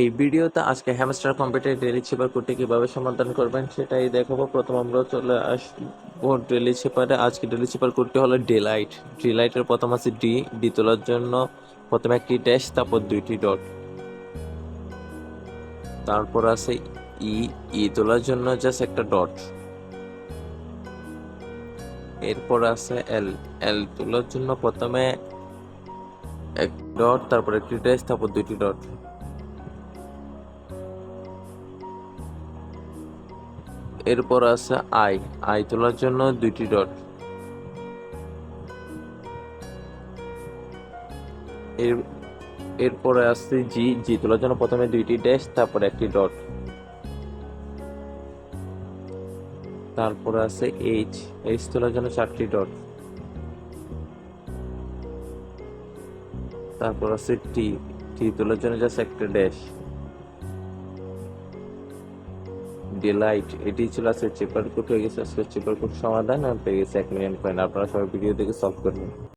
এই ভিডিওতে আজকে হ্যামস্টার কম্পিউটার ডেইলি চেপার কোডটি কিভাবে সমাধান করবেন সেটাই দেখাবো। প্রথম আমরা চলে আসবো ডেইলি চেপারে। আজকে ডেইলি চেপার কোডটি হলো ডিলাইট। ডিলাইটের প্রথম আছে ডি তোলার জন্য প্রথমে একটি ড্যাশ, তারপর দুইটি ডট, তারপর আছে ই তোলার জন্য জাস্ট একটা ডট, এরপর আছে এল তোলার জন্য প্রথমে এক ডট, তারপর একটি ড্যাশ, তারপর দুইটি ডট। এরপর আছে আই তোলার জন্য দুইটি ডট। এর এরপরে আছে জি তোলার জন্য প্রথমে দুইটি ড্যাশ, তারপর একটি ডট। তারপর আছে এইচ তোলার জন্য চারটি ডট। তারপর আছে টি তোলার জন্য জাস্ট একটা ড্যাশ। ডিলাইট, এটি ছিল আজকে চেপার কোড। হয়ে গেছে আজকে চেপার কোড সমাধান, পেয়ে গেছে 1 মিলিয়ন কয়েন। আপনারা সবাই ভিডিও দেখে সলভ করবেন।